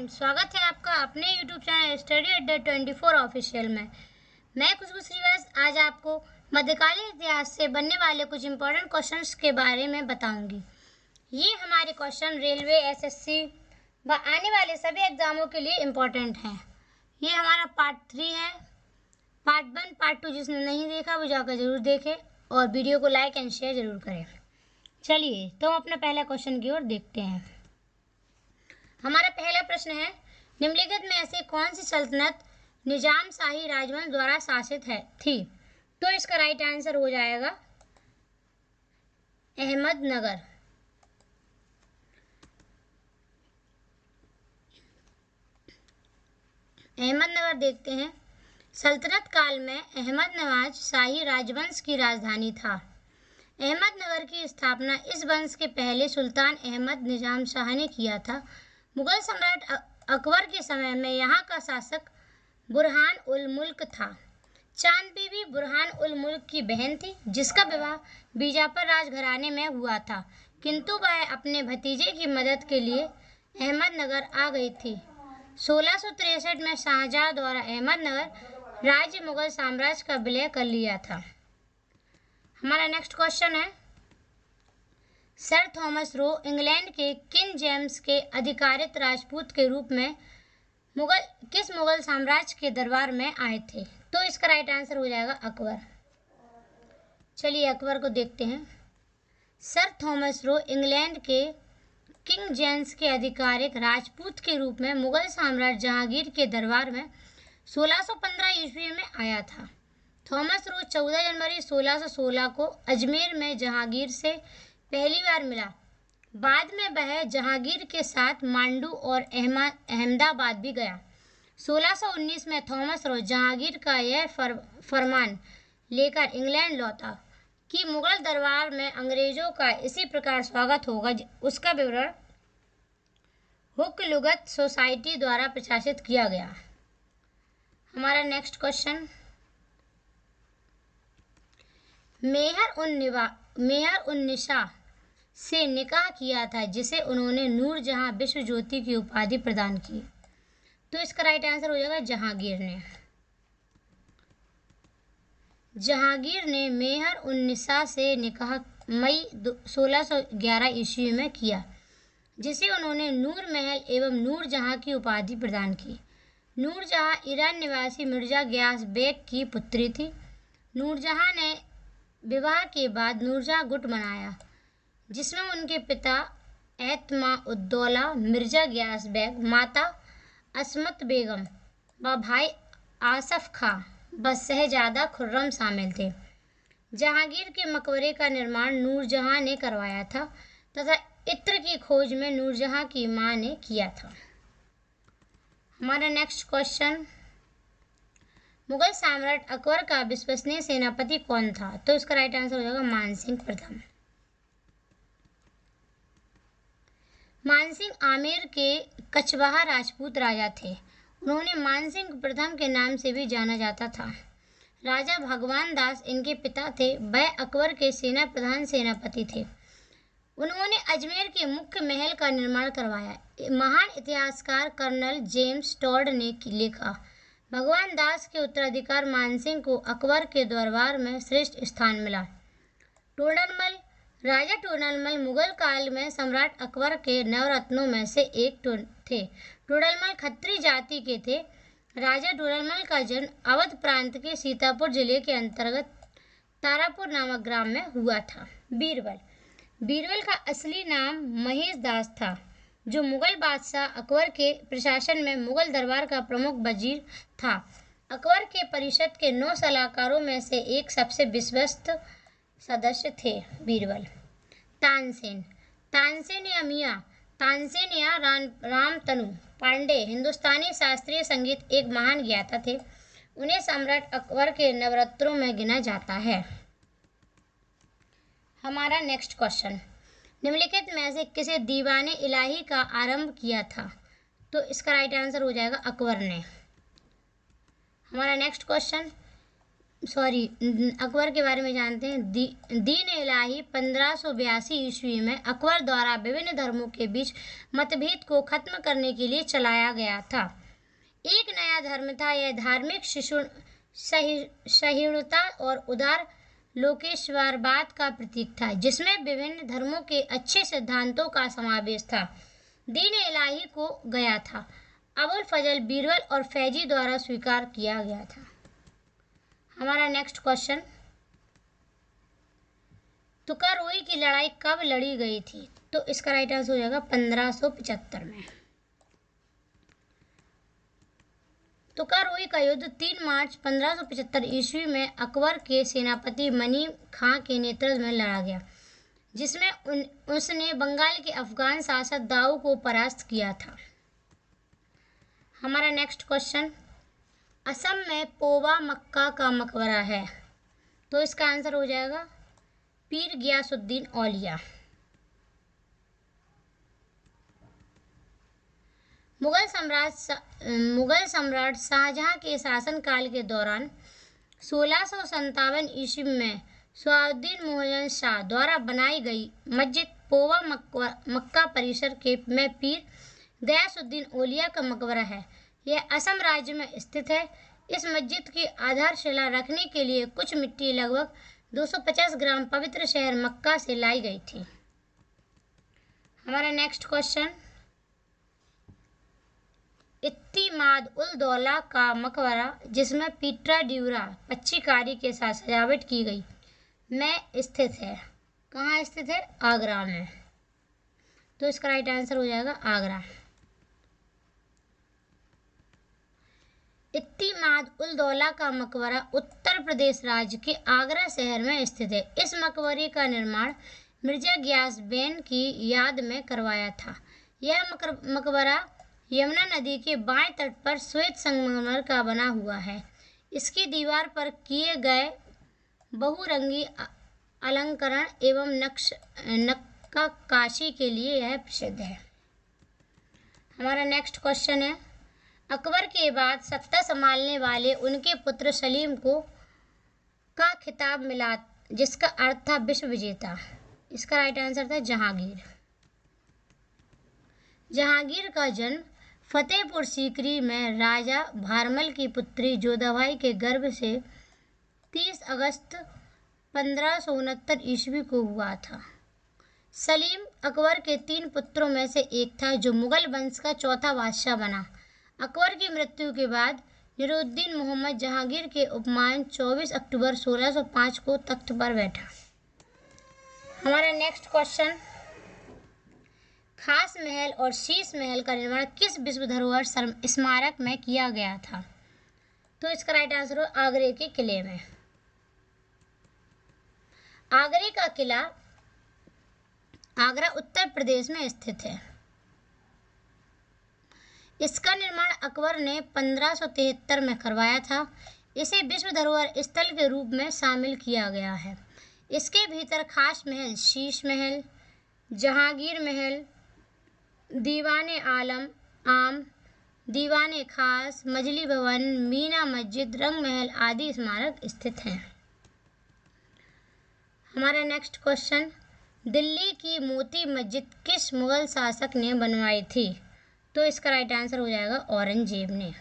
Friends, स्वागत है आपका अपने यूट्यूब चैनल स्टडी अड्डा 24 ऑफिशियल में। मैं खुशबू श्रीवास आज आपको मध्यकालीन इतिहास से बनने वाले कुछ इंपॉर्टेंट क्वेश्चंस के बारे में बताऊंगी। ये हमारे क्वेश्चन रेलवे, एसएससी व आने वाले सभी एग्जामों के लिए इम्पोर्टेंट हैं। ये हमारा पार्ट 3 है। पार्ट 1, पार्ट 2 जिसने नहीं देखा वो जाकर जरूर देखें और वीडियो को लाइक एंड शेयर जरूर करें। चलिए तो हम अपना पहला क्वेश्चन की ओर देखते हैं। हमारा पहला प्रश्न है, निम्नलिखित में ऐसे कौन सी सल्तनत निजाम शाही राजवंश द्वारा शासित थी? तो इसका राइट आंसर हो जाएगा अहमदनगर। अहमदनगर देखते हैं। सल्तनत काल में अहमदनवाज शाही राजवंश की राजधानी था। अहमदनगर की स्थापना इस वंश के पहले सुल्तान अहमद निजाम शाह ने किया था। मुगल सम्राट अकबर के समय में यहाँ का शासक बुरहान उल मुल्क था। चांद बीबी बुरहान उल मुल्क की बहन थी, जिसका विवाह बीजापुर राजघराने में हुआ था, किंतु वह अपने भतीजे की मदद के लिए अहमदनगर आ गई थी। 1663 में शाहजहां द्वारा अहमदनगर राज्य मुगल साम्राज्य का विलय कर लिया था। हमारा नेक्स्ट क्वेश्चन है, सर थॉमस रो इंग्लैंड के किंग जेम्स के अधिकारित राजपूत के रूप में किस मुगल साम्राज्य के दरबार में आए थे? तो इसका राइट आंसर हो जाएगा अकबर। चलिए अकबर को देखते हैं। सर थॉमस रो इंग्लैंड के किंग जेम्स के अधिकारिक राजपूत के रूप में मुगल सम्राट जहांगीर के दरबार में 1615 ईस्वी में आया था। थॉमस रो 14 जनवरी 1616 को अजमेर में जहांगीर से पहली बार मिला। बाद में वह जहांगीर के साथ मांडू और अहमदाबाद भी गया। 1619 में थॉमस रो जहांगीर का यह फरमान लेकर इंग्लैंड लौटा कि मुगल दरबार में अंग्रेजों का इसी प्रकार स्वागत होगा। उसका विवरण हुक लुगत सोसाइटी द्वारा प्रकाशित किया गया। हमारा नेक्स्ट क्वेश्चन, मेहर उन निशा से निकाह किया था, जिसे उन्होंने नूरजहां विश्व ज्योति की उपाधि प्रदान की। तो इसका राइट आंसर हो जाएगा जहांगीर ने। जहांगीर ने मेहर उन निशा से निकाह मई 1611 ईस्वी में किया, जिसे उन्होंने नूर महल एवं नूरजहां की उपाधि प्रदान की। नूरजहां ईरान निवासी मिर्जा गयास बेग की पुत्री थी। नूरजहां ने विवाह के बाद नूरजहां गुट बनाया, जिसमें उनके पिता एतमा-उद-दौला मिर्जा गयास बेग, माता असमत बेगम व भाई आसफ खां व शहजादा खुर्रम शामिल थे। जहांगीर के मकबरे का निर्माण नूरजहां ने करवाया था तथा इत्र की खोज में नूरजहां की मां ने किया था। हमारा नेक्स्ट क्वेश्चन, मुगल सम्राट अकबर का विश्वसनीय सेनापति कौन था? तो इसका राइट आंसर हो जाएगा मानसिंह प्रथम। मानसिंह आमेर के कचवाहा राजपूत राजा थे। उन्होंने मानसिंह प्रथम के नाम से भी जाना जाता था। राजा भगवान दास इनके पिता थे। वह अकबर के सेना प्रधान सेनापति थे। उन्होंने अजमेर के मुख्य महल का निर्माण करवाया। महान इतिहासकार कर्नल जेम्स टॉड ने लिखा, भगवान दास के उत्तराधिकार मानसिंह को अकबर के दरबार में श्रेष्ठ स्थान मिला। टोडरमल, राजा टोडरमल मुगल काल में सम्राट अकबर के नवरत्नों में से एक थे। टोडरमल खत्री जाति के थे। राजा टोडरमल का जन्म अवध प्रांत के सीतापुर जिले के अंतर्गत तारापुर नामक ग्राम में हुआ था। बीरबल का असली नाम महेश दास था, जो मुगल बादशाह अकबर के प्रशासन में मुगल दरबार का प्रमुख वजीर था। अकबर के परिषद के 9 सलाहकारों में से एक सबसे विश्वस्त सदस्य थे बीरबल। तानसेन या रामतनु पांडे हिंदुस्तानी शास्त्रीय संगीत एक महान ज्ञाता थे। उन्हें सम्राट अकबर के नवरत्नों में गिना जाता है। हमारा नेक्स्ट क्वेश्चन, निम्नलिखित में से किसे दीवाने इलाही का आरंभ किया था? तो इसका राइट आंसर हो जाएगा अकबर ने। हमारा नेक्स्ट क्वेश्चन, अकबर के बारे में जानते हैं। दीन इलाही 1582 ईस्वी में अकबर द्वारा विभिन्न धर्मों के बीच मतभेद को खत्म करने के लिए चलाया गया था। एक नया धर्म था। यह धार्मिक सहिष्णुता और उदार लोकेश्वरवाद का प्रतीक था, जिसमें विभिन्न धर्मों के अच्छे सिद्धांतों का समावेश था। दीन इलाही को गया था अबुल फजल, बीरबल और फैजी द्वारा स्वीकार किया गया था। हमारा नेक्स्ट क्वेश्चन, तुकारोई की लड़ाई कब लड़ी गई थी? तो इसका राइट आंसर हो जाएगा 1575 में। तुकारोई का युद्ध 3 मार्च 1575 ईस्वी में अकबर के सेनापति मनी खां के नेतृत्व में लड़ा गया, जिसमें उसने बंगाल के अफगान शासक दाऊ को परास्त किया था। हमारा नेक्स्ट क्वेश्चन, असम में पोवा मक्का का मकबरा है। तो इसका आंसर हो जाएगा पीर गियासुद्दीन औलिया। मुगल सम्राट शाहजहां के शासनकाल के दौरान 1657 ईस्वी में सलाउद्दीन मोहम्मद शाह द्वारा बनाई गई मस्जिद पोवा मक्का परिसर के में पीर गयासुद्दीन औलिया का मकबरा है। यह असम राज्य में स्थित है। इस मस्जिद की आधारशिला रखने के लिए कुछ मिट्टी लगभग 250 ग्राम पवित्र शहर मक्का से लाई गई थी। हमारा नेक्स्ट क्वेश्चन, इत्तिमाद उल दौला का मकबरा, जिसमें पीटरा ड्यूरा पच्चीकारी के साथ सजावट की गई, में स्थित है। कहाँ स्थित है? आगरा में। तो इसका राइट आंसर हो जाएगा आगरा। इत्तिमाद उल दौला का मकबरा उत्तर प्रदेश राज्य के आगरा शहर में स्थित है। इस मकबरे का निर्माण मिर्जा गियास बेन की याद में करवाया था। यह मकबरा यमुना नदी के बाएं तट पर श्वेत संगमरमर का बना हुआ है। इसकी दीवार पर किए गए बहुरंगी अलंकरण एवं नक्काशी के लिए यह प्रसिद्ध है। हमारा नेक्स्ट क्वेश्चन है, अकबर के बाद सत्ता संभालने वाले उनके पुत्र सलीम को का खिताब मिला, जिसका अर्थ था विश्व विजेता। इसका राइट आंसर था जहांगीर। जहांगीर का जन्म फतेहपुर सीकरी में राजा भारमल की पुत्री जोधाबाई के गर्भ से 30 अगस्त 1569 ईस्वी को हुआ था। सलीम अकबर के 3 पुत्रों में से एक था, जो मुगल वंश का चौथा बादशाह बना। अकबर की मृत्यु के बाद नूरुद्दीन मोहम्मद जहांगीर के उपमान 24 अक्टूबर 1605 को तख्त पर बैठा। हमारा नेक्स्ट क्वेश्चन, खास महल और शीश महल का निर्माण किस विश्व धरोहर स्मारक में किया गया था? तो इसका राइट आंसर हो आगरे के किले में। आगरे का किला आगरा उत्तर प्रदेश में स्थित है। इसका निर्माण अकबर ने 1573 में करवाया था। इसे विश्व धरोहर स्थल के रूप में शामिल किया गया है। इसके भीतर खास महल, शीश महल, जहांगीर महल, दीवाने आम, दीवाने खास, मजली भवन, मीना मस्जिद, रंग महल आदि स्मारक स्थित हैं। हमारा नेक्स्ट क्वेश्चन, दिल्ली की मोती मस्जिद किस मुगल शासक ने बनवाई थी? तो इसका राइट आंसर हो जाएगा औरंगजेब ने।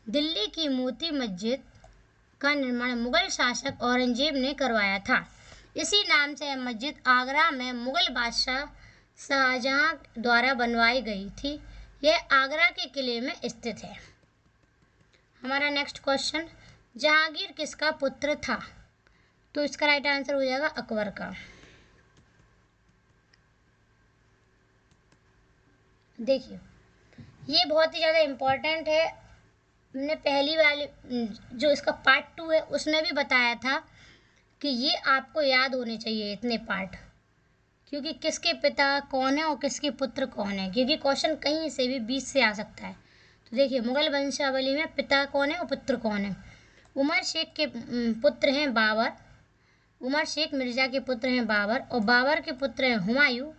दिल्ली की मोती मस्जिद का निर्माण मुगल शासक औरंगजेब ने करवाया था। इसी नाम से यह मस्जिद आगरा में मुगल बादशाह शाहजहां द्वारा बनवाई गई थी। यह आगरा के किले में स्थित है। हमारा नेक्स्ट क्वेश्चन, जहांगीर किसका पुत्र था? तो इसका राइट आंसर हो जाएगा अकबर का। देखिए, ये बहुत ही ज़्यादा इम्पोर्टेंट है। हमने पहली वाली जो इसका पार्ट 2 है उसमें भी बताया था कि ये आपको याद होने चाहिए इतने पार्ट, क्योंकि किसके पिता कौन है और किसके पुत्र कौन है, क्योंकि क्वेश्चन कहीं से भी बीच से आ सकता है। तो देखिए, मुगल वंशावली में पिता कौन है और पुत्र कौन है। उमर शेख के पुत्र हैं बाबर, उमर शेख मिर्ज़ा के पुत्र हैं बाबर, और बाबर के पुत्र हैं हुमायूं,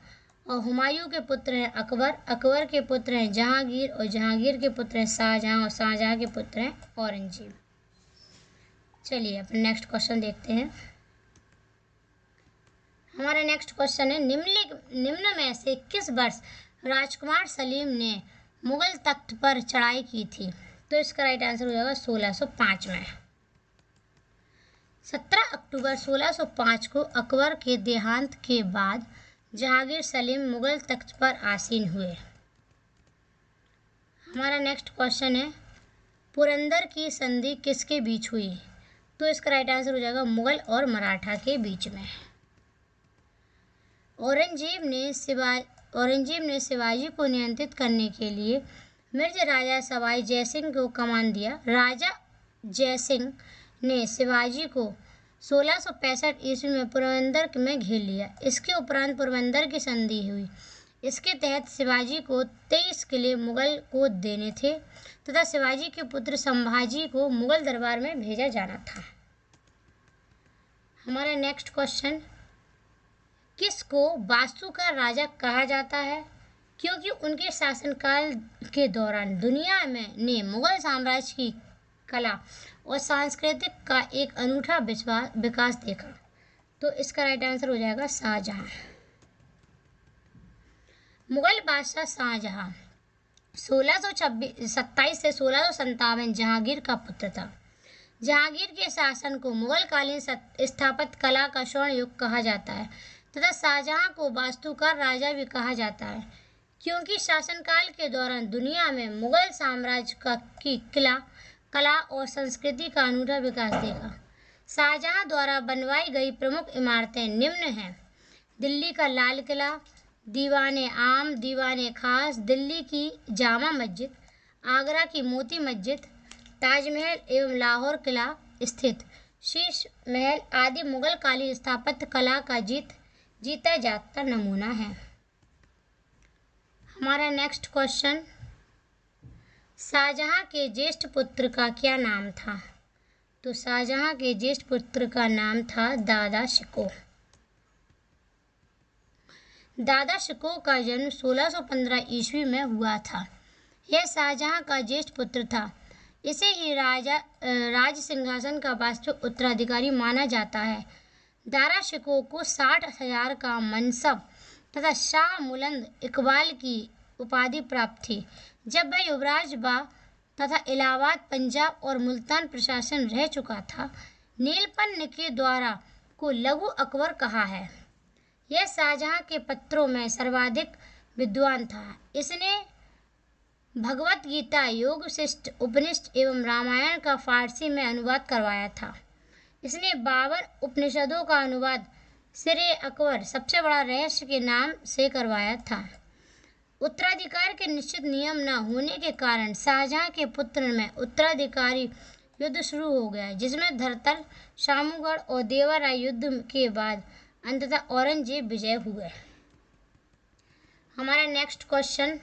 और हुमायूं के पुत्र हैं अकबर, अकबर के पुत्र हैं जहांगीर और जहांगीर के पुत्र हैं शाहजहां और शाहजहां के पुत्र हैं औरंगजेब। चलिए अपने नेक्स्ट क्वेश्चन देखते हैं। हमारा नेक्स्ट क्वेश्चन है निम्न में से किस वर्ष राजकुमार सलीम ने मुगल तख्त पर चढ़ाई की थी? तो इसका राइट आंसर हो जाएगा 1605 में। 17 अक्टूबर 1605 को अकबर के देहांत के बाद जहांगीर सलीम मुगल तख्त पर आसीन हुए। हमारा नेक्स्ट क्वेश्चन है पुरंदर की संधि किसके बीच हुई? तो इसका राइट आंसर हो जाएगा मुगल और मराठा के बीच में। औरंगजेब ने शिवाजी को नियंत्रित करने के लिए मिर्ज राजा सवाई जयसिंह को कमान दिया। राजा जयसिंह ने शिवाजी को 1665 ईस्वी में पोरबंदर में घेर लिया। इसके उपरांत पोरबंदर की संधि हुई। इसके तहत शिवाजी को 23 किले मुगल को देने थे तथा शिवाजी के पुत्र संभाजी को मुगल दरबार में भेजा जाना था। हमारा नेक्स्ट क्वेश्चन किसको वास्तु का राजा कहा जाता है? क्योंकि उनके शासनकाल के दौरान दुनिया ने मुगल साम्राज्य की कला और सांस्कृतिक का एक अनूठा विकास देखा। तो इसका राइट आंसर हो जाएगा शाहजहां। मुगल बादशाह शाहजहां 1627 से 1657 जहांगीर का पुत्र था। जहांगीर के शासन को मुगलकालीन स्थापत्य कला का स्वर्ण युग कहा जाता है तथा शाहजहां को वास्तुकार राजा भी कहा जाता है क्योंकि शासनकाल के दौरान दुनिया में मुगल साम्राज्य की कला और संस्कृति का अनूठा विकास देखा। शाहजहां द्वारा बनवाई गई प्रमुख इमारतें निम्न हैं। दिल्ली का लाल किला, दीवाने आम, दीवाने खास, दिल्ली की जामा मस्जिद, आगरा की मोती मस्जिद, ताजमहल एवं लाहौर किला स्थित शीश महल आदि मुगल कालीन स्थापत्य कला का जीता जागता नमूना है। हमारा नेक्स्ट क्वेश्चन शाहजहां के ज्येष्ठ पुत्र का क्या नाम था? तो शाहजहां के ज्येष्ठ पुत्र का नाम था दादा शिकोह। दादा शिकोह का जन्म 1615 ईस्वी में हुआ था। यह शाहजहां का ज्येष्ठ पुत्र था। इसे ही राज सिंहासन का वास्तविक उत्तराधिकारी माना जाता है। दारा शिकोह को 60,000 का मनसब तथा शाह मुलंद इकबाल की उपाधि प्राप्त थी जब वह युवराज तथा इलाहाबाद, पंजाब और मुल्तान प्रशासन रह चुका था। नीलपन के द्वारा को लघु अकबर कहा है। यह शाहजहां के पत्रों में सर्वाधिक विद्वान था। इसने भगवत गीता, योग शिष्ट, उपनिषद एवं रामायण का फारसी में अनुवाद करवाया था। इसने 52 उपनिषदों का अनुवाद सिरे अकबर सबसे बड़ा रहस्य के नाम से करवाया था। उत्तराधिकार के निश्चित नियम न होने के कारण शाहजहां के पुत्र में उत्तराधिकारी युद्ध शुरू हो गया जिसमें धरतल, शामूगढ़ और देवाराय युद्ध के बाद अंततः औरंगजेब विजय हुए। हमारा नेक्स्ट क्वेश्चन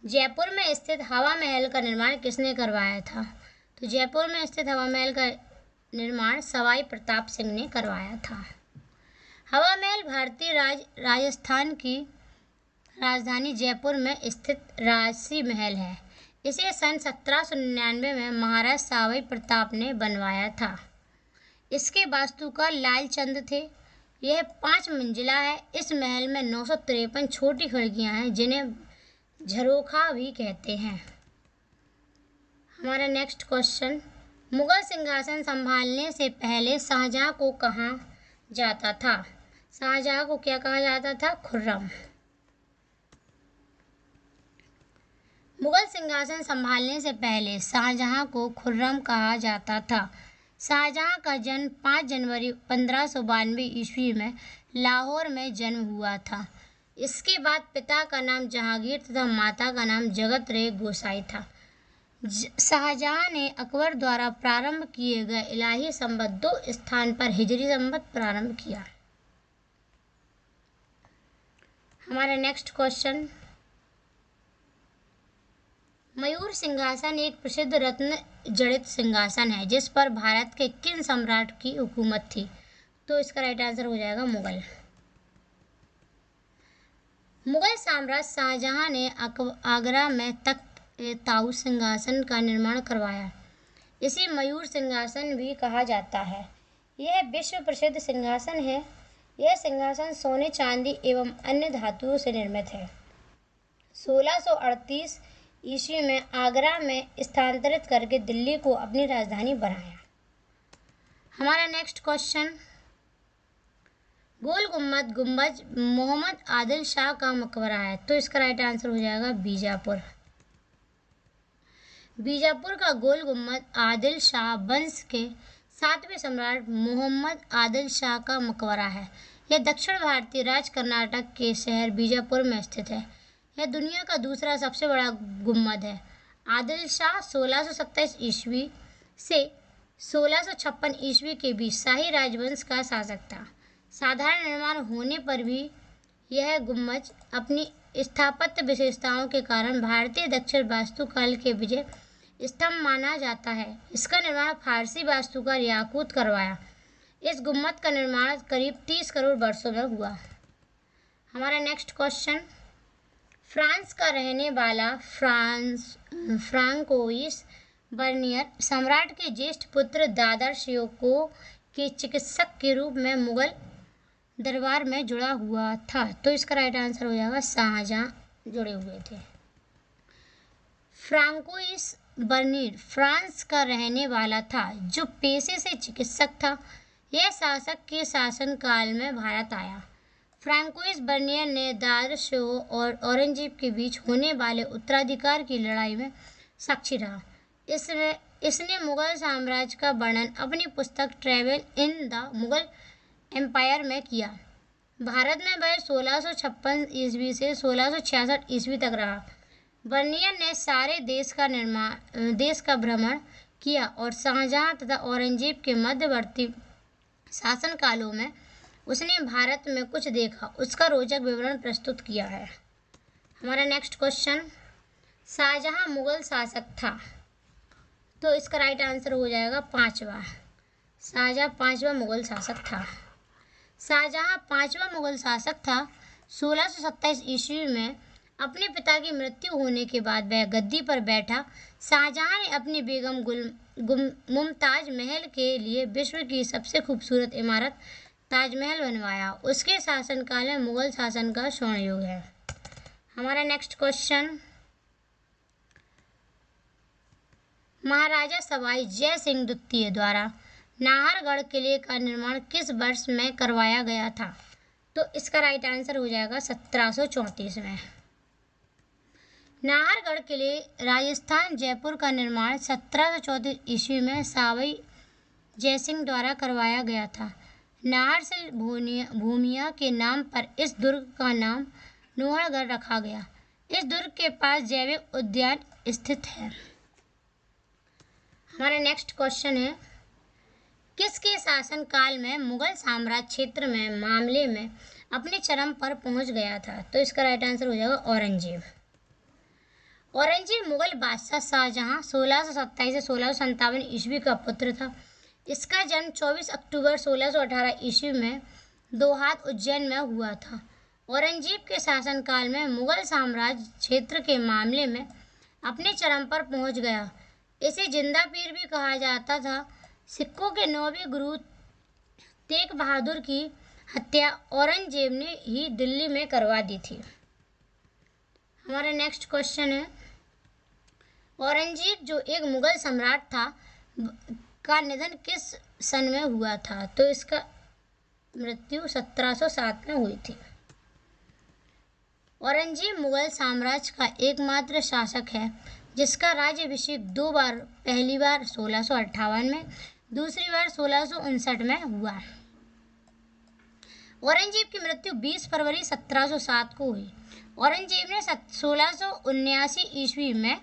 जयपुर में स्थित हवा महल का निर्माण किसने करवाया था? तो जयपुर में स्थित हवा महल का निर्माण सवाई प्रताप सिंह ने करवाया था। हवा महल भारतीय राजस्थान की राजधानी जयपुर में स्थित राजसी महल है। इसे सन 1799 में महाराज सवाई प्रताप ने बनवाया था। इसके वास्तुकार लालचंद थे। यह 5 मंजिला है। इस महल में 953 छोटी खिड़कियां हैं जिन्हें झरोखा भी कहते हैं। हमारा नेक्स्ट क्वेश्चन मुगल सिंहासन संभालने से पहले शाहजहां को कहा जाता था? शाहजहां को क्या कहा जाता था? खुर्रम। मुगल सिंहासन संभालने से पहले शाहजहां को खुर्रम कहा जाता था। शाहजहां का जन्म 5 जनवरी 1592 ईस्वी में लाहौर में जन्म हुआ था। इसके बाद पिता का नाम जहांगीर तथा माता का नाम जगत रे गोसाई था। शाहजहां ने अकबर द्वारा प्रारंभ किए गए इलाही संवत 2 स्थान पर हिजरी संवत प्रारंभ किया। हमारा नेक्स्ट क्वेश्चन मयूर सिंहासन एक प्रसिद्ध रत्न जड़ित सिंहासन है जिस पर भारत के किन सम्राट की हुकूमत थी? तो इसका राइट आंसर हो जाएगा मुगल। मुगल साम्राज्य शाहजहां ने आगरा में तख्त ताऊ सिंहासन का निर्माण करवाया। इसे मयूर सिंहासन भी कहा जाता है। यह विश्व प्रसिद्ध सिंहासन है। यह सिंहासन सोने, चांदी एवं अन्य धातुओं से निर्मित है। 1638 ईस्वी में आगरा में स्थानांतरित करके दिल्ली को अपनी राजधानी बनाया। हमारा नेक्स्ट क्वेश्चन, गोल गुम्बद गुम्बज मोहम्मद आदिल शाह का मकबरा है। तो इसका राइट आंसर हो जाएगा बीजापुर। बीजापुर का गोल गुम्बद आदिल शाह वंश के 7वें सम्राट मोहम्मद आदिल शाह का मकबरा है। यह दक्षिण भारतीय राज्य कर्नाटक के शहर बीजापुर में स्थित है। यह दुनिया का दूसरा सबसे बड़ा गुम्बद है। आदिल शाह 1627 ईस्वी से 1656 ईस्वी के बीच शाही राजवंश का शासक था। साधारण निर्माण होने पर भी यह गुम्बद अपनी स्थापत्य विशेषताओं के कारण भारतीय दक्षिण वास्तुकला के विजय स्तंभ माना जाता है। इसका निर्माण फारसी वास्तुकार याकूत करवाया। इस गुम्बद का निर्माण करीब 30 करोड़ वर्षों में हुआ। हमारा नेक्स्ट क्वेश्चन, फ्रांस का रहने वाला फ्रांकोइस बर्नियर सम्राट के ज्येष्ठ पुत्र दादर शियोको के चिकित्सक के रूप में मुगल दरबार में जुड़ा हुआ था। तो इसका राइट आंसर हो जाएगा शाहजहां जुड़े हुए थे। फ्रांकोइस बर्नियर फ्रांस का रहने वाला था जो पेशे से चिकित्सक था। यह शासक के शासनकाल में भारत आया। फ्रांकोइस बर्नियर ने दादर शियो और औरंगजेब के बीच होने वाले उत्तराधिकार की लड़ाई में साक्षी रहा। इसने मुगल साम्राज्य का वर्णन अपनी पुस्तक travel in the Mughal empire में किया। भारत में वह 1656 ईस्वी से 1666 ईस्वी तक रहा। बर्नियर ने सारे देश का भ्रमण किया और शाहजहां तथा औरंगजेब के मध्यवर्ती शासनकालों में उसने भारत में कुछ देखा, उसका रोचक विवरण प्रस्तुत किया है। हमारा नेक्स्ट क्वेश्चन, शाहजहां मुगल शासक था। तो इसका राइट आंसर हो जाएगा पांचवा। शाहजहां पांचवा मुगल शासक था। शाहजहां पांचवा मुगल शासक था। 1627 ईस्वी में अपने पिता की मृत्यु होने के बाद वह गद्दी पर बैठा। शाहजहां ने अपनी बेगम मुमताज महल के लिए विश्व की सबसे खूबसूरत इमारत ताजमहल बनवाया। उसके शासनकाल में मुगल शासन का स्वर्ण युग है। हमारा नेक्स्ट क्वेश्चन, महाराजा सवाई जय सिंह द्वितीय द्वारा नाहरगढ़ किले का निर्माण किस वर्ष में करवाया गया था? तो इसका राइट आंसर हो जाएगा 1734 में। नाहरगढ़ किले राजस्थान जयपुर का निर्माण 1734 ईस्वी में सवाई जयसिंह द्वारा करवाया गया था। नाहर से भूमिया के नाम पर इस दुर्ग का नाम नोहरगढ़ रखा गया। इस दुर्ग के पास जैविक उद्यान स्थित है। हमारा नेक्स्ट क्वेश्चन है, किसके शासनकाल में मुगल साम्राज्य क्षेत्र में मामले में अपने चरम पर पहुंच गया था? तो इसका राइट आंसर हो जाएगा औरंगजेब। औरंगजेब मुगल बादशाह शाहजहां 1627 से 1657 ईस्वी का पुत्र था। इसका जन्म 24 अक्टूबर 1618 ईस्वी में दोहात उज्जैन में हुआ था। औरंगजेब के शासनकाल में मुगल साम्राज्य क्षेत्र के मामले में अपने चरम पर पहुंच गया। इसे जिंदा पीर भी कहा जाता था। सिखों के 9वें गुरु तेग बहादुर की हत्या औरंगजेब ने ही दिल्ली में करवा दी थी। हमारा नेक्स्ट क्वेश्चन है, औरंगजेब जो एक मुगल सम्राट था का निधन किस सन में हुआ था? तो इसका मृत्यु 1707 में हुई थी। औरंगजेब मुगल साम्राज्य का एकमात्र शासक है जिसका राज्याभिषेक 2 बार, पहली बार 1658 में, दूसरी बार 1659 में हुआ। औरंगजेब की मृत्यु 20 फरवरी 1707 को हुई। औरंगजेब ने 1679 ईस्वी में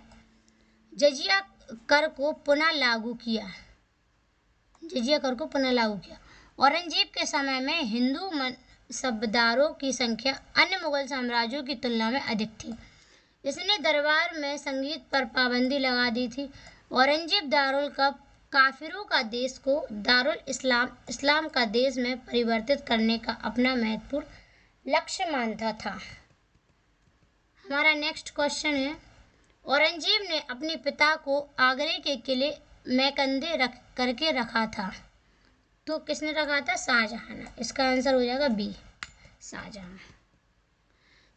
जजिया कर को पुनः लागू किया। औरंगजेब के समय में हिंदू सबदारों की संख्या अन्य मुगल साम्राज्यों की तुलना में अधिक थी। इसने दरबार में संगीत पर पाबंदी लगा दी थी। औरंगजेब दारुल काफिरों का देश को दारुल इस्लाम का देश में परिवर्तित करने का अपना महत्वपूर्ण लक्ष्य मानता था। हमारा नेक्स्ट क्वेश्चन है, औरंगजेब ने अपने पिता को आगरे के किले में कंधे रख करके रखा था, तो किसने रखा था? शाहजहां ने। इसका आंसर हो जाएगा बी, शाहजहां।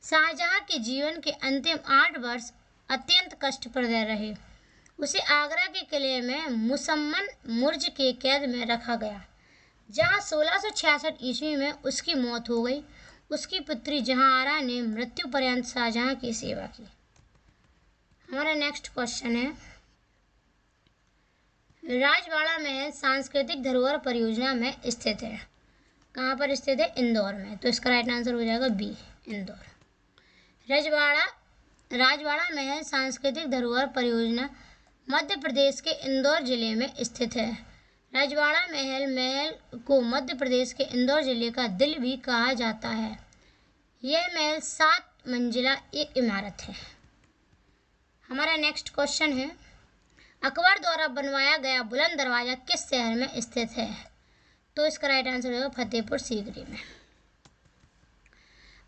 शाहजहां के जीवन के अंतिम 8 वर्ष अत्यंत कष्टप्रद रहे। उसे आगरा के किले में मुसम्मन मुर्ज के कैद में रखा गया, जहां 1666 ईस्वी में उसकी मौत हो गई। उसकी पुत्री जहांआरा ने मृत्यु पर्यंत शाहजहां की सेवा की। हमारा नेक्स्ट क्वेश्चन है, राजवाड़ा महल सांस्कृतिक धरोहर परियोजना में स्थित है। कहाँ पर स्थित है? इंदौर में। तो इसका राइट आंसर हो जाएगा बी, इंदौर। राजवाड़ा महल सांस्कृतिक धरोहर परियोजना मध्य प्रदेश के इंदौर जिले में स्थित है। राजवाड़ा महल को मध्य प्रदेश के इंदौर जिले का दिल भी कहा जाता है। यह महल 7 मंजिला एक इमारत है। हमारा नेक्स्ट क्वेश्चन है, अकबर द्वारा बनवाया गया बुलंद दरवाजा किस शहर में स्थित है? तो इसका राइट आंसर होगा फतेहपुर सीकरी में।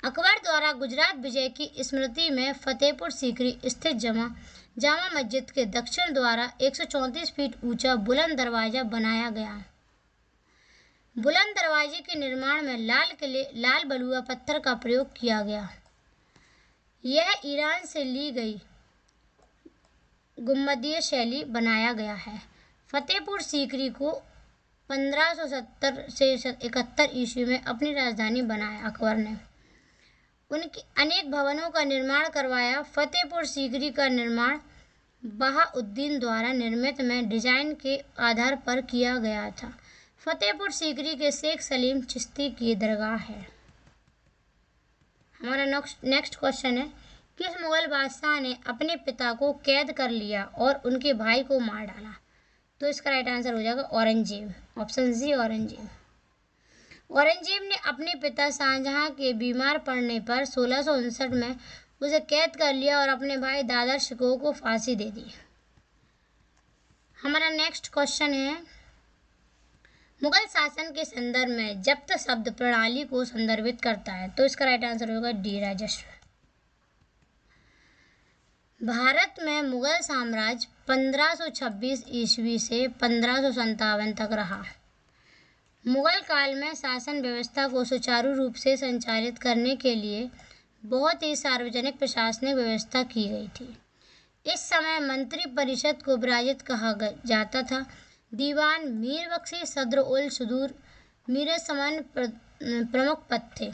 अकबर द्वारा गुजरात विजय की स्मृति में फतेहपुर सीकरी स्थित जामा मस्जिद के दक्षिण द्वारा 134 फीट ऊंचा बुलंद दरवाजा बनाया गया। बुलंद दरवाजे के निर्माण में लाल बलुआ पत्थर का प्रयोग किया गया। यह ईरान से ली गई गुम्बदीय शैली बनाया गया है। फतेहपुर सीकरी को 1570 से 71 ईस्वी में अपनी राजधानी बनाया। अकबर ने उनके अनेक भवनों का निर्माण करवाया। फतेहपुर सीकरी का निर्माण बहाउद्दीन द्वारा निर्मित में डिजाइन के आधार पर किया गया था। फतेहपुर सीकरी के शेख सलीम चिश्ती की दरगाह है। हमारा नेक्स्ट क्वेश्चन है, किस मुगल बादशाह ने अपने पिता को कैद कर लिया और उनके भाई को मार डाला? तो इसका राइट आंसर हो जाएगा औरंगजेब, ऑप्शन सी, औरंगजेब। औरंगजेब ने अपने पिता शाहजहां के बीमार पड़ने पर 1659 में उसे कैद कर लिया और अपने भाई दादर शिकोह को फांसी दे दी। हमारा नेक्स्ट क्वेश्चन है, मुगल शासन के संदर्भ में जब्त शब्द प्रणाली को संदर्भित करता है। तो इसका राइट आंसर होगा डी, राजस्व। भारत में मुगल साम्राज्य 1526 ईस्वी से 1557 तक रहा। मुगल काल में शासन व्यवस्था को सुचारू रूप से संचालित करने के लिए बहुत ही सार्वजनिक प्रशासनिक व्यवस्था की गई थी। इस समय मंत्री परिषद को विराजित कहा जाता था। दीवान, मीर बख्शी, सदर उल सुदूर, मीर समन प्रमुख पद थे।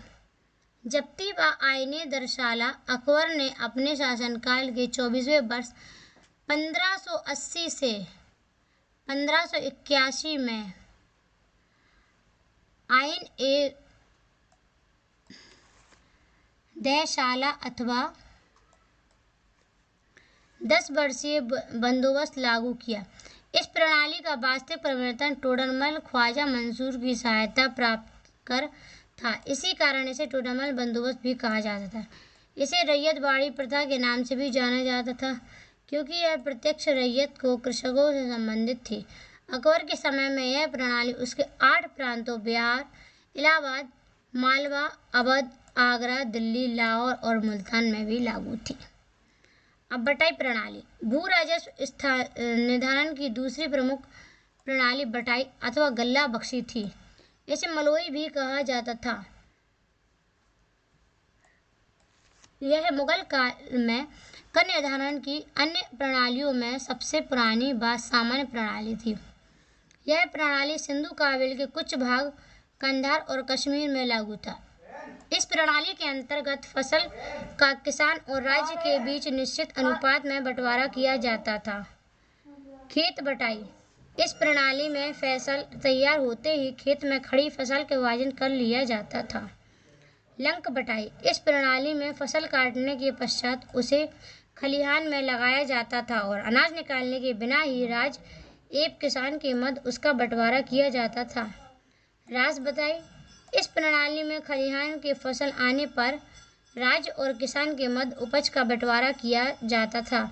जब्ती व आईने दरसाला अकबर ने अपने शासनकाल के 24वें वर्ष 1580 से 1581 में आईन ए दहशाला अथवा 10 वर्षीय बंदोबस्त लागू किया। इस प्रणाली का वास्तविक प्रवर्तन टोडरमल ख्वाजा मंसूर की सहायता प्राप्त कर था। इसी कारण इसे टोडरमल बंदोबस्त भी कहा जाता था। इसे रैयतवाड़ी प्रथा के नाम से भी जाना जाता था, क्योंकि यह प्रत्यक्ष रैयत को कृषकों से संबंधित थी। अकबर के समय में यह प्रणाली उसके 8 प्रांतों बिहार, इलाहाबाद, मालवा, अवध, आगरा, दिल्ली, लाहौर और मुल्तान में भी लागू थी। अब बटाई प्रणाली। भू राजस्व निर्धारण की दूसरी प्रमुख प्रणाली बटाई अथवा गल्ला बख्शी थी। इसे मलोई भी कहा जाता था। यह मुगल काल में कर निर्धारण की अन्य प्रणालियों में सबसे पुरानी व सामान्य प्रणाली थी। यह प्रणाली सिंधु काबिल के कुछ भाग, कंधार और कश्मीर में लागू था। इस प्रणाली के अंतर्गत फसल का किसान और राज्य के बीच निश्चित अनुपात में बंटवारा किया जाता था। खेत बटाई। इस प्रणाली में फसल तैयार होते ही खेत में खड़ी फसल का विभाजन कर लिया जाता था। लंक बटाई। इस प्रणाली में फसल काटने के पश्चात उसे खलिहान में लगाया जाता था और अनाज निकालने के बिना ही राज्य एवं किसान के मध्य उसका बंटवारा किया जाता था। रास बटाई। इस प्रणाली में खलिहान की फसल आने पर राज्य और किसान के मध्य उपज का बंटवारा किया जाता था।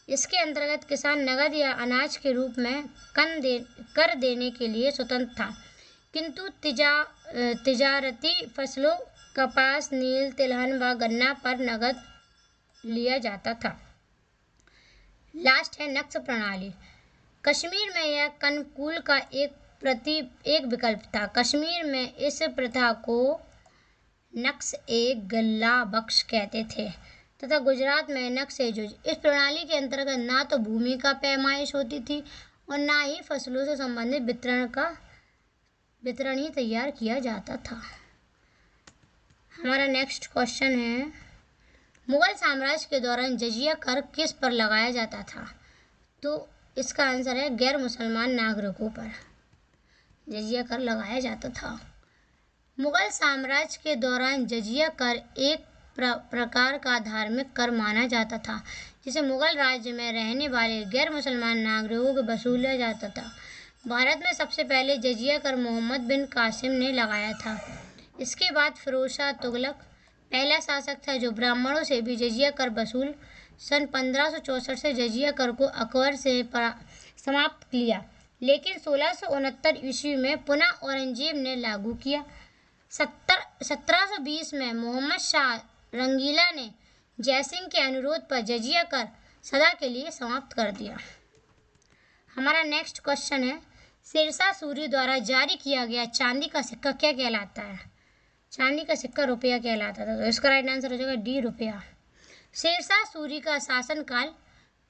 इसके अंतर्गत किसान नगद या अनाज के रूप में कर देने के लिए स्वतंत्र था, किंतु तिजारती फसलों कपास, नील, तिलहन व गन्ना पर नगद लिया जाता था। लास्ट है नक्श प्रणाली। कश्मीर में यह कनकूल का एक विकल्प था। कश्मीर में इस प्रथा को नक्श ए गल्ला बख्श कहते थे तथा गुजरात में नक्श ए जुज। इस प्रणाली के अंतर्गत ना तो भूमि का पैमाइश होती थी और ना ही फसलों से संबंधित वितरण ही तैयार किया जाता था। हमारा नेक्स्ट क्वेश्चन है, मुगल साम्राज्य के दौरान जजिया कर किस पर लगाया जाता था? तो इसका आंसर है गैर मुसलमान नागरिकों पर जजिया कर लगाया जाता था। मुगल साम्राज्य के दौरान जजिया कर एक प्रकार का धार्मिक कर माना जाता था जिसे मुगल राज्य में रहने वाले गैर मुसलमान नागरिकों को वसूला जाता था। भारत में सबसे पहले जजिया कर मोहम्मद बिन कासिम ने लगाया था। इसके बाद फिरोज शाह तुगलक पहला शासक था जो ब्राह्मणों से भी जजिया कर वसूल। सन 1564 से जजिया कर को अकबर से समाप्त किया, लेकिन 1669 ईस्वी में पुनः औरंगजेब ने लागू किया। 1720 में मोहम्मद शाह रंगीला ने जयसिंह के अनुरोध पर जजिया कर सदा के लिए समाप्त कर दिया। हमारा नेक्स्ट क्वेश्चन है, शेरशाह सूरी द्वारा जारी किया गया चांदी का सिक्का क्या कहलाता है? चांदी का सिक्का रुपया कहलाता था। तो इसका राइट आंसर हो जाएगा डी, रुपया। शेरशाह सूरी का शासनकाल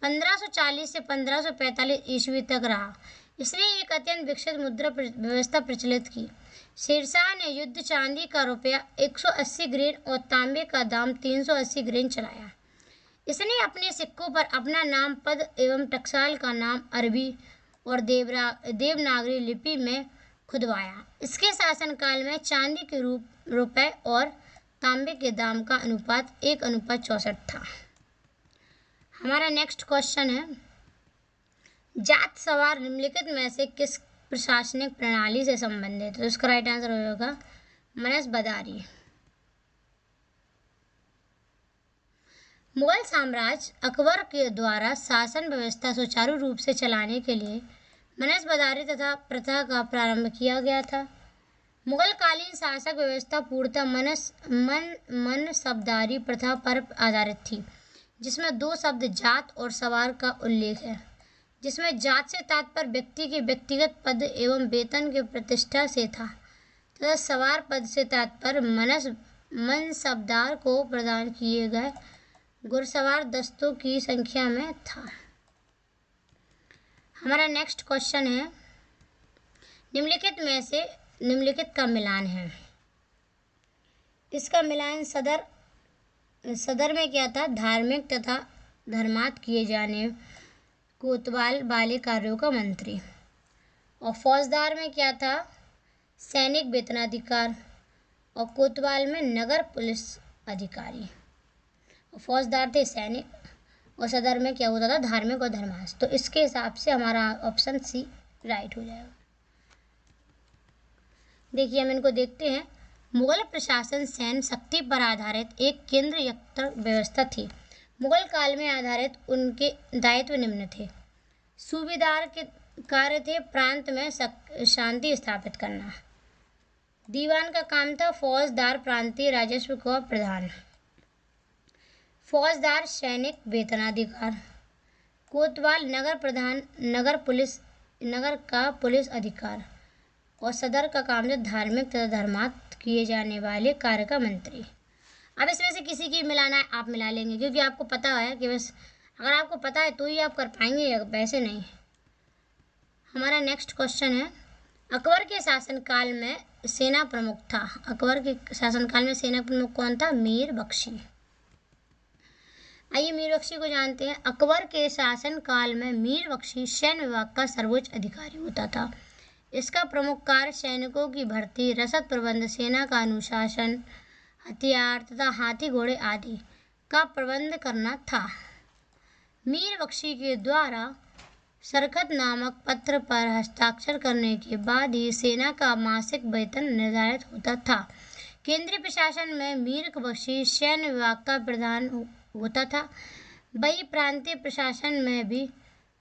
1540 से 1545 ईस्वी तक रहा। इसने एक अत्यंत विकसित मुद्रा व्यवस्था प्रचलित की। शेरशाह ने युद्ध चांदी का रुपया 180 ग्रेन और तांबे का दाम 380 ग्रेन चलाया। इसने अपने सिक्कों पर अपना नाम, पद एवं टकसाल का नाम अरबी और देवनागरी लिपि में खुदवाया। इसके शासनकाल में चांदी के रुपए और तांबे के दाम का अनुपात 1:64 था। हमारा नेक्स्ट क्वेश्चन है, जाट सवार निम्नलिखित में से किस प्रशासनिक प्रणाली से संबंधित? तो इसका राइट आंसर होगा मनसबदारी। मुगल साम्राज्य अकबर के द्वारा शासन व्यवस्था सुचारू रूप से चलाने के लिए मनसबदारी तथा प्रथा का प्रारंभ किया गया था। मुगलकालीन शासक व्यवस्था पूर्णतः मनसबदारी प्रथा पर आधारित थी, जिसमें दो शब्द जात और सवार का उल्लेख है, जिसमें जात से तात्पर्य व्यक्ति के व्यक्तिगत पद एवं वेतन के प्रतिष्ठा से था तथा सवार पद से तात्पर्य मनसबदार को प्रदान किए गए घुड़सवार दस्तों की संख्या में था। हमारा नेक्स्ट क्वेश्चन है, निम्नलिखित में से निम्नलिखित का मिलान है। इसका मिलान सदर में क्या था? धार्मिक तथा धर्मार्थ किए जाने कोतवाल वाले कार्यों का मंत्री। और फौजदार में क्या था? सैनिक वेतनाधिकार। और कोतवाल में नगर पुलिस अधिकारी। और फौजदार थे सैनिक और सदर में क्या होता था? धार्मिक और धर्मार्थ। तो इसके हिसाब से हमारा ऑप्शन सी राइट हो जाएगा। देखिए हम इनको देखते हैं। मुगल प्रशासन सैन्य शक्ति पर आधारित एक केंद्रीय व्यवस्था थी। मुगल काल में आधारित उनके दायित्व निम्न थे। सूबेदार के कार्य थे प्रांत में शांति स्थापित करना। दीवान का काम था फौजदार प्रांतीय राजस्व का प्रधान। फौजदार सैनिक वेतनाधिकार। कोतवाल नगर प्रधान नगर का पुलिस अधिकार। और सदर का काम है धार्मिक तथा धर्मार्थ किए जाने वाले कार्य का मंत्री। अब इसमें से किसी की मिलाना है आप मिला लेंगे, क्योंकि आपको पता है कि बस अगर आपको पता है तो ही आप कर पाएंगे, या वैसे नहीं। हमारा नेक्स्ट क्वेश्चन है, अकबर के शासनकाल में सेना प्रमुख था। अकबर के शासनकाल में सेना प्रमुख कौन था? मीर बख्शी। आइए मीर बख्शी को जानते हैं। अकबर के शासनकाल में मीर बख्शी सैन्य विभाग का सर्वोच्च अधिकारी होता था। इसका प्रमुख कार्य सैनिकों की भर्ती, रसद प्रबंध, सेना का अनुशासन, हथियार तथा हाथी घोड़े आदि का प्रबंध करना था। मीर बख्शी के द्वारा सरखत नामक पत्र पर हस्ताक्षर करने के बाद ही सेना का मासिक वेतन निर्धारित होता था। केंद्रीय प्रशासन में मीर बख्शी सैन्य विभाग का प्रधान होता था। वही प्रांतीय प्रशासन में भी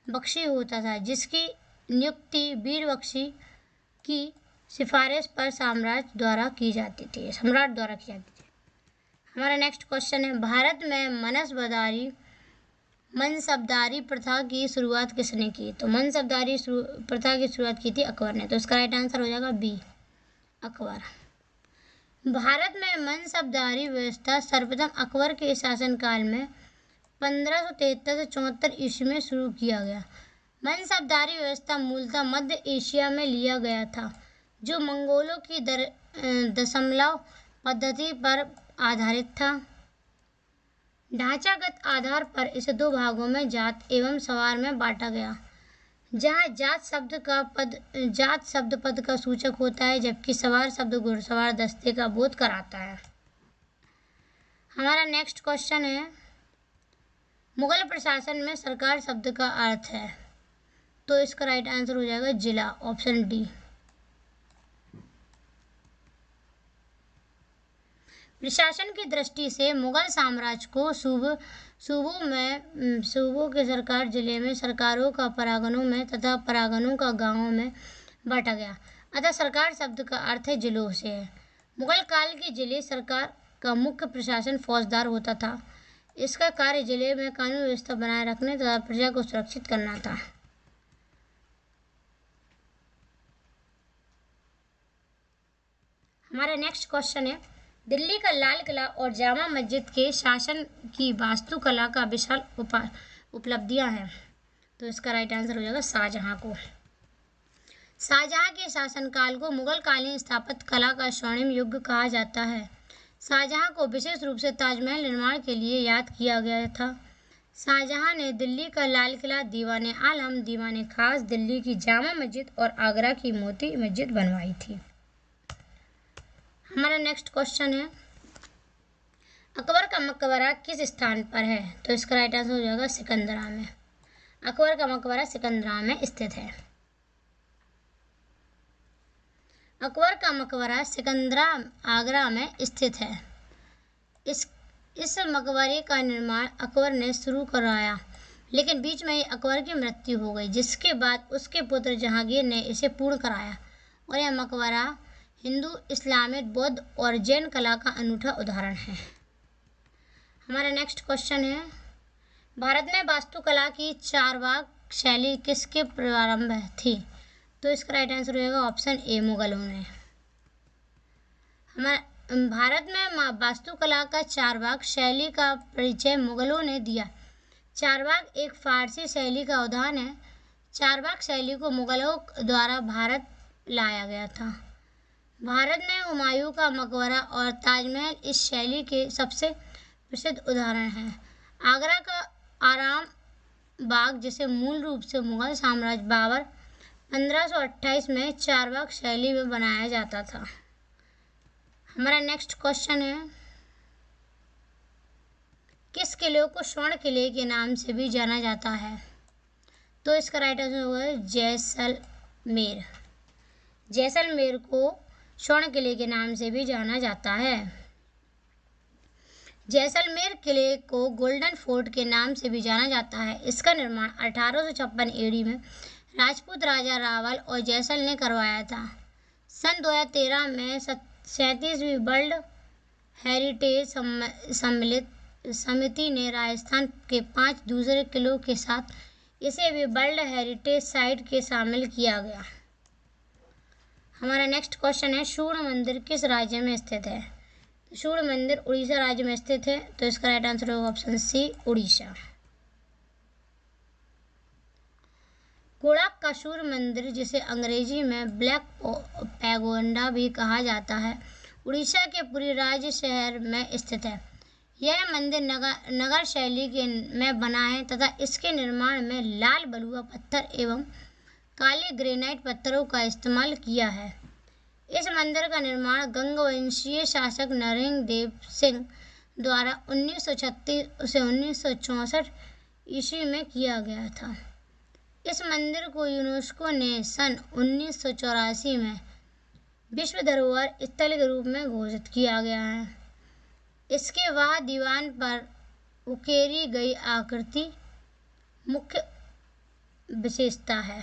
बख्शी होता था, जिसकी नियुक्ति मीर बख्शी की सिफारिश पर सम्राट द्वारा की जाती थी। हमारा नेक्स्ट क्वेश्चन है, भारत में मनसबदारी प्रथा की शुरुआत किसने की? तो मनसबदारी प्रथा की शुरुआत की थी अकबर ने। तो इसका राइट आंसर हो जाएगा बी, अकबर। भारत में मनसबदारी व्यवस्था सर्वप्रथम अकबर के शासनकाल में 1573 से 74 ईस्वी में शुरू किया गया। मनसबदारी व्यवस्था मूलतः मध्य एशिया में लिया गया था, जो मंगोलों की दशमलव पद्धति पर आधारित था। ढांचागत आधार पर इसे दो भागों में जात एवं सवार में बांटा गया, जहां जात शब्द पद का सूचक होता है, जबकि सवार शब्द घुड़सवार दस्ते का बोध कराता है। हमारा नेक्स्ट क्वेश्चन है, मुगल प्रशासन में सरकार शब्द का अर्थ है। तो इसका राइट आंसर हो जाएगा जिला, ऑप्शन डी। प्रशासन की दृष्टि से मुगल साम्राज्य को सूबों के सरकार जिले में, सरकारों का परागणों में तथा परागणों का गांवों में बांटा गया। अतः सरकार शब्द का अर्थ है जिलों से है। मुगल काल के जिले सरकार का मुख्य प्रशासन फौजदार होता था। इसका कार्य जिले में कानून व्यवस्था बनाए रखने तथा प्रजा को सुरक्षित करना था। हमारा नेक्स्ट क्वेश्चन है, दिल्ली का लाल किला और जामा मस्जिद के शासन की वास्तुकला का विशाल उपलब्धियां हैं। तो इसका राइट आंसर हो जाएगा शाहजहां को। शाहजहां के शासनकाल को मुगल कालीन स्थापत्य कला का स्वर्णिम युग कहा जाता है। शाहजहां को विशेष रूप से ताजमहल निर्माण के लिए याद किया गया था। शाहजहां ने दिल्ली का लाल किला, दीवाने आलम, दीवाने खास, दिल्ली की जामा मस्जिद और आगरा की मोती मस्जिद बनवाई थी। हमारा नेक्स्ट क्वेश्चन है, अकबर का मकबरा किस स्थान पर है? तो इसका राइट आंसर हो जाएगा सिकंदरा में। अकबर का मकबरा सिकंदरा में स्थित है। अकबर का मकबरा सिकंदरा आगरा में स्थित है। इस मकबरे का निर्माण अकबर ने शुरू करवाया, लेकिन बीच में ही अकबर की मृत्यु हो गई, जिसके बाद उसके पुत्र जहांगीर ने इसे पूर्ण कराया। और यह मकबरा हिंदू, इस्लामिक, बौद्ध और जैन कला का अनूठा उदाहरण है। हमारा नेक्स्ट क्वेश्चन है, भारत में वास्तुकला की चारवाक शैली किसके प्रारंभ थी? तो इसका राइट आंसर हो जाएगा ऑप्शन ए, मुगलों ने। भारत में वास्तुकला का चारवाक शैली का परिचय मुगलों ने दिया। चारवाक एक फारसी शैली का उदाहरण है। चारवाक शैली को मुगलों द्वारा भारत लाया गया था। भारत में हुमायूं का मकबरा और ताजमहल इस शैली के सबसे प्रसिद्ध उदाहरण हैं। आगरा का आराम बाग, जिसे मूल रूप से मुगल साम्राज्य बाबर 1528 में चारवाक शैली में बनाया जाता था। हमारा नेक्स्ट क्वेश्चन है, किस किले को स्वर्ण किले के नाम से भी जाना जाता है? तो इसका राइट आंसर होगा जैसलमेर। जैसलमेर को स्वर्ण किले के नाम से भी जाना जाता है। जैसलमेर किले को गोल्डन फोर्ट के नाम से भी जाना जाता है। इसका निर्माण 1856 ईस्वी में राजपूत राजा रावल और जैसल ने करवाया था। सन 2013 में 37वीं वर्ल्ड हेरिटेज समिति ने राजस्थान के 5 दूसरे किलों के साथ इसे भी वर्ल्ड हेरिटेज साइट के शामिल किया गया। हमारा नेक्स्ट क्वेश्चन है, सूर्य मंदिर किस राज्य में स्थित है? सूर्य मंदिर उड़ीसा राज्य में स्थित है। तो इसका राइट आंसर होगा ऑप्शन सी, उड़ीसा। कोणार्क का सूर्य मंदिर, जिसे अंग्रेजी में ब्लैक पैगोडा भी कहा जाता है, उड़ीसा के पुरी राज्य शहर में स्थित है। यह मंदिर नगर शैली में बना है तथा इसके निर्माण में लाल बलुआ पत्थर एवं काले ग्रेनाइट पत्थरों का इस्तेमाल किया है। इस मंदिर का निर्माण गंगवंशीय शासक नरसिंह देव सिंह द्वारा 1936 से 1964 ईस्वी में किया गया था। इस मंदिर को यूनेस्को ने सन 1984 में विश्व धरोहर स्थल के रूप में घोषित किया गया है। इसके बाद दीवान पर उकेरी गई आकृति मुख्य विशेषता है।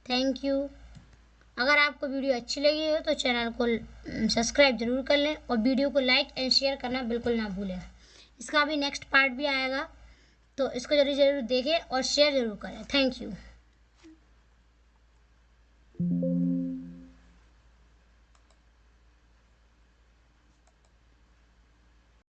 Thank you. अगर आपको वीडियो अच्छी लगी हो तो चैनल को सब्सक्राइब जरूर कर लें और वीडियो को लाइक एंड शेयर करना बिल्कुल ना भूलें। इसका भी नेक्स्ट पार्ट भी आएगा, तो इसको जरूर देखें और शेयर ज़रूर करें। Thank you.